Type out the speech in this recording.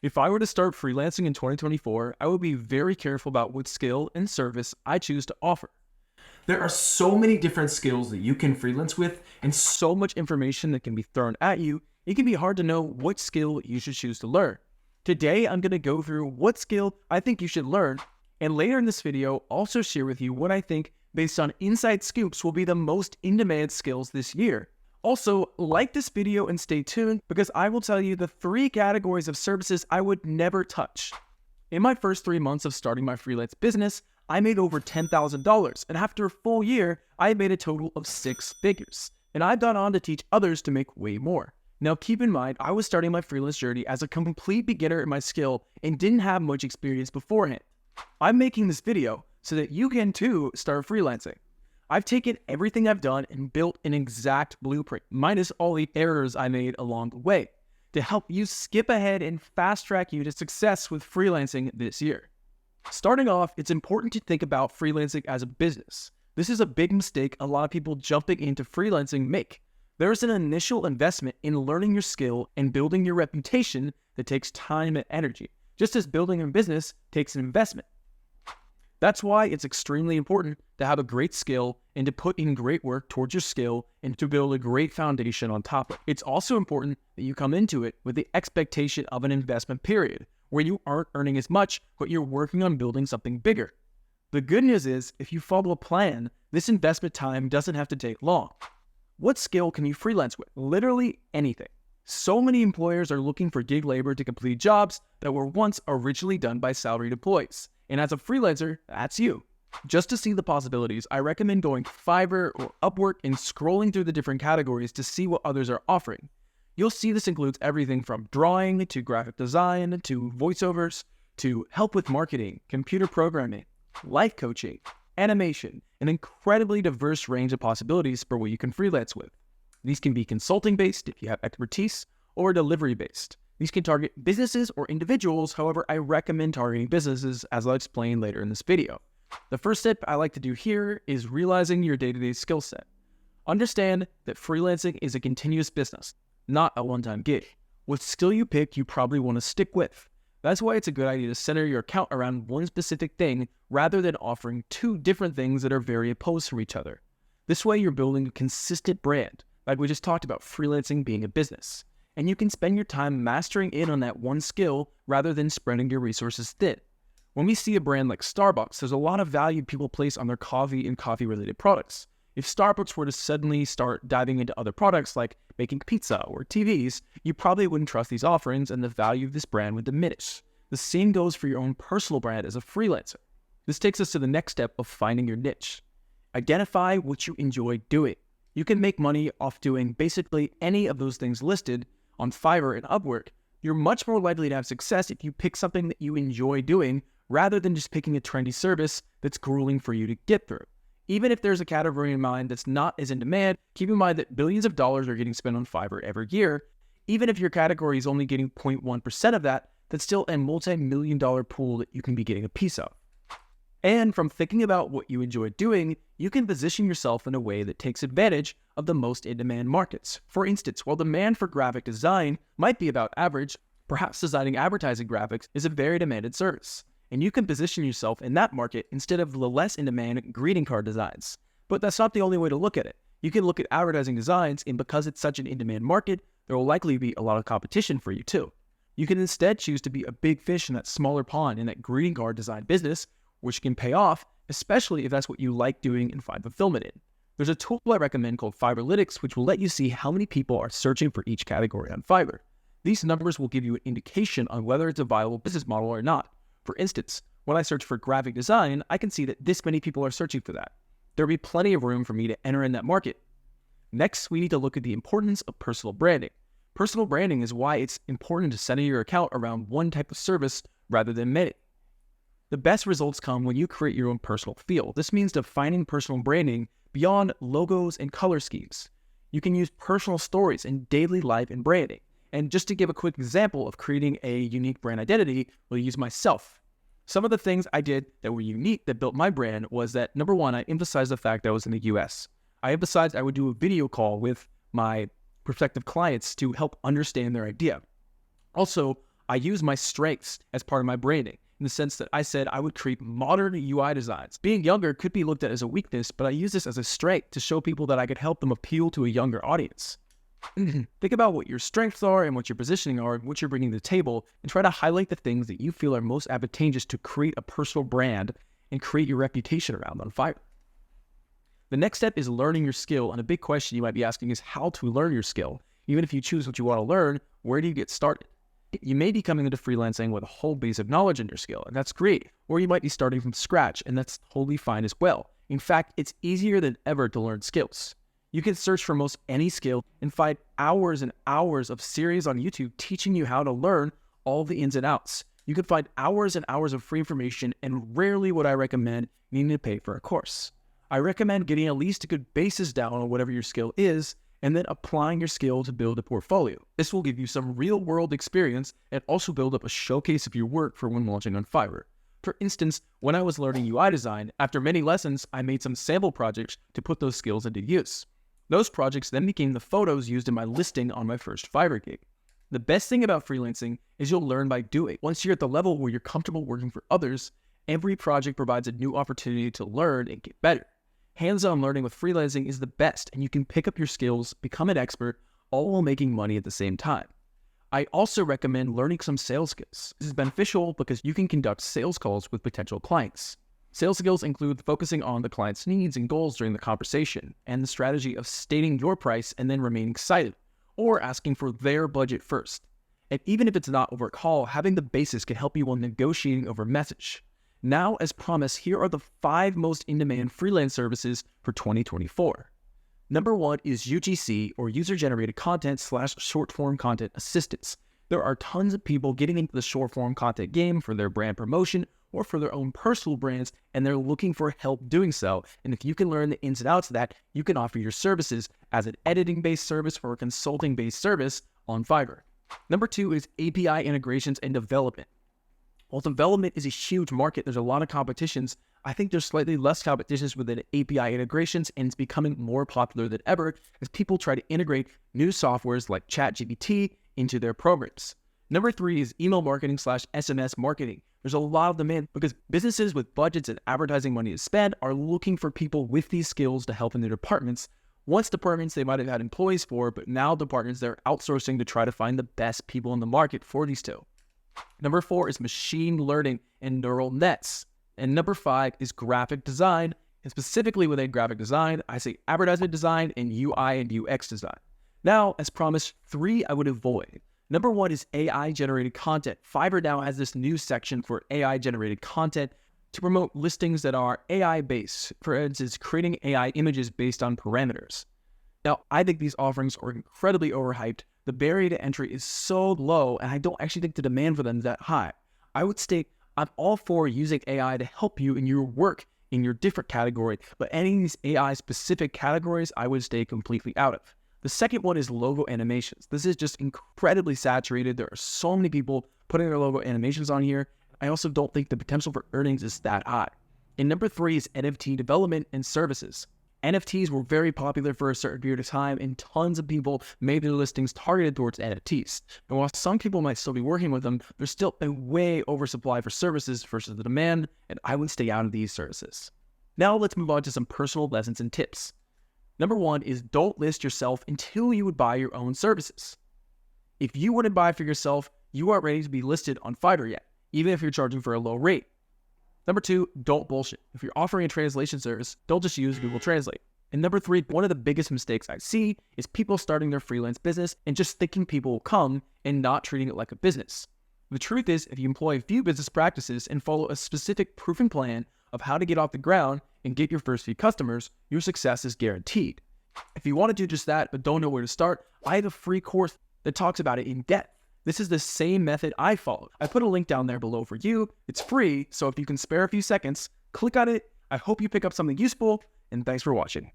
If I were to start freelancing in 2024, I would be very careful about what skill and service I choose to offer. There are so many different skills that you can freelance with and so much information that can be thrown at you, it can be hard to know what skill you should choose to learn. Today, I'm going to go through what skill I think you should learn, and later in this video, also share with you what I think, based on inside scoops, will be the most in-demand skills this year. Also, like this video and stay tuned because I will tell you the 3 categories of services I would never touch. In my first 3 months of starting my freelance business, I made over $10,000, and after a full year, I made a total of 6 figures. And I've gone on to teach others to make way more. Now keep in mind, I was starting my freelance journey as a complete beginner in my skill and didn't have much experience beforehand. I'm making this video so that you can too start freelancing. I've taken everything I've done and built an exact blueprint, minus all the errors I made along the way, to help you skip ahead and fast track you to success with freelancing this year. Starting off, it's important to think about freelancing as a business. This is a big mistake a lot of people jumping into freelancing make. There's an initial investment in learning your skill and building your reputation that takes time and energy, just as building a business takes an investment. That's why it's extremely important to have a great skill and to put in great work towards your skill and to build a great foundation on top of it. It's also important that you come into it with the expectation of an investment period where you aren't earning as much, but you're working on building something bigger. The good news is, if you follow a plan, this investment time doesn't have to take long. What skill can you freelance with? Literally anything. So many employers are looking for gig labor to complete jobs that were once originally done by salaried employees. And as a freelancer, that's you. Just to see the possibilities, I recommend going to Fiverr or Upwork and scrolling through the different categories to see what others are offering. You'll see this includes everything from drawing to graphic design to voiceovers to help with marketing, computer programming, life coaching, animation, an incredibly diverse range of possibilities for what you can freelance with. These can be consulting-based if you have expertise, or delivery-based. These can target businesses or individuals, however, I recommend targeting businesses as I'll explain later in this video. The first step I like to do here is realizing your day-to-day skill set. Understand that freelancing is a continuous business, not a one-time gig. What skill you pick, you probably want to stick with. That's why it's a good idea to center your account around one specific thing rather than offering 2 different things that are very opposed from each other. This way you're building a consistent brand, like we just talked about freelancing being a business. And you can spend your time mastering in on that one skill rather than spreading your resources thin. When we see a brand like Starbucks, there's a lot of value people place on their coffee and coffee-related products. If Starbucks were to suddenly start diving into other products like making pizza or TVs, you probably wouldn't trust these offerings and the value of this brand would diminish. The same goes for your own personal brand as a freelancer. This takes us to the next step of finding your niche. Identify what you enjoy doing. You can make money off doing basically any of those things listed on Fiverr and Upwork. You're much more likely to have success if you pick something that you enjoy doing rather than just picking a trendy service that's grueling for you to get through. Even if there's a category in mind that's not as in demand, keep in mind that billions of dollars are getting spent on Fiverr every year. Even if your category is only getting 0.1% of that, that's still a multi-million-dollar pool that you can be getting a piece of. And from thinking about what you enjoy doing, you can position yourself in a way that takes advantage of the most in-demand markets. For instance, while demand for graphic design might be about average, perhaps designing advertising graphics is a very demanded service. And you can position yourself in that market instead of the less in-demand greeting card designs. But that's not the only way to look at it. You can look at advertising designs, and because it's such an in-demand market, there will likely be a lot of competition for you too. You can instead choose to be a big fish in that smaller pond in that greeting card design business, which can pay off, especially if that's what you like doing and find fulfillment in. There's a tool I recommend called Fiverrlytics, which will let you see how many people are searching for each category on Fiverr. These numbers will give you an indication on whether it's a viable business model or not. For instance, when I search for graphic design, I can see that this many people are searching for that. There'll be plenty of room for me to enter in that market. Next, we need to look at the importance of personal branding. Personal branding is why it's important to center your account around one type of service rather than many. The best results come when you create your own personal feel. This means defining personal branding beyond logos and color schemes. You can use personal stories in daily life and branding. And just to give a quick example of creating a unique brand identity, we'll use myself. Some of the things I did that were unique that built my brand was that, number one, I emphasized the fact that I was in the US. I emphasized I would do a video call with my prospective clients to help understand their idea. Also, I use my strengths as part of my branding, in the sense that I said I would create modern UI designs. Being younger could be looked at as a weakness, but I use this as a strength to show people that I could help them appeal to a younger audience. Think about what your strengths are and what your positioning are and what you're bringing to the table, and try to highlight the things that you feel are most advantageous to create a personal brand and create your reputation around on Fiverr. The next step is learning your skill, and a big question you might be asking is how to learn your skill. Even if you choose what you want to learn, where do you get started? You may be coming into freelancing with a whole base of knowledge in your skill, and that's great. Or you might be starting from scratch, and that's totally fine as well. In fact, it's easier than ever to learn skills. You can search for most any skill and find hours and hours of series on YouTube teaching you how to learn all the ins and outs. You can find hours and hours of free information, and rarely would I recommend needing to pay for a course. I recommend getting at least a good basis down on whatever your skill is, and then applying your skill to build a portfolio. This will give you some real-world experience and also build up a showcase of your work for when launching on Fiverr. For instance, when I was learning UI design, after many lessons, I made some sample projects to put those skills into use. Those projects then became the photos used in my listing on my first Fiverr gig. The best thing about freelancing is you'll learn by doing. Once you're at the level where you're comfortable working for others, every project provides a new opportunity to learn and get better. Hands-on learning with freelancing is the best, and you can pick up your skills, become an expert, all while making money at the same time. I also recommend learning some sales skills. This is beneficial because you can conduct sales calls with potential clients. Sales skills include focusing on the client's needs and goals during the conversation, and the strategy of stating your price and then remaining silent, or asking for their budget first. And even if it's not over a call, having the basis can help you while negotiating over message. Now, as promised, here are the 5 most in-demand freelance services for 2024. Number 1 is UGC, or User-Generated Content / Short-Form Content Assistance. There are tons of people getting into the short-form content game for their brand promotion or for their own personal brands, and they're looking for help doing so. And if you can learn the ins and outs of that, you can offer your services as an editing-based service or a consulting-based service on Fiverr. Number 2 is API integrations and development. While development is a huge market, there's a lot of competitions. I think there's slightly less competitions within API integrations, and it's becoming more popular than ever as people try to integrate new softwares like ChatGPT into their programs. Number 3 is email marketing / SMS marketing. There's a lot of demand because businesses with budgets and advertising money to spend are looking for people with these skills to help in their departments. Once departments they might have had employees for, but now departments they're outsourcing to try to find the best people in the market for these two. Number 4 is machine learning and neural nets. And number 5 is graphic design. And specifically within graphic design, I say advertisement design and UI and UX design. Now, as promised, 3 I would avoid. Number 1 is AI-generated content. Fiverr now has this new section for AI-generated content to promote listings that are AI-based. For instance, creating AI images based on parameters. Now, I think these offerings are incredibly overhyped. The barrier to entry is so low, and I don't actually think the demand for them is that high. I would state I'm all for using AI to help you in your work in your different category, but any of these AI-specific categories I would stay completely out of. The second one is logo animations. This is just incredibly saturated. There are so many people putting their logo animations on here. I also don't think the potential for earnings is that high. And number 3 is NFT development and services. NFTs were very popular for a certain period of time, and tons of people made their listings targeted towards NFTs. And while some people might still be working with them, there's still a way oversupply for services versus the demand, and I would stay out of these services. Now let's move on to some personal lessons and tips. Number 1 is don't list yourself until you would buy your own services. If you wouldn't buy for yourself, you aren't ready to be listed on Fiverr yet, even if you're charging for a low rate. Number 2, don't bullshit. If you're offering a translation service, don't just use Google Translate. And number 3, one of the biggest mistakes I see is people starting their freelance business and just thinking people will come and not treating it like a business. The truth is, if you employ a few business practices and follow a specific proven plan of how to get off the ground and get your first few customers, your success is guaranteed. If you want to do just that but don't know where to start, I have a free course that talks about it in depth. This is the same method I followed. I put a link down there below for you. It's free, so if you can spare a few seconds, click on it. I hope you pick up something useful, and thanks for watching.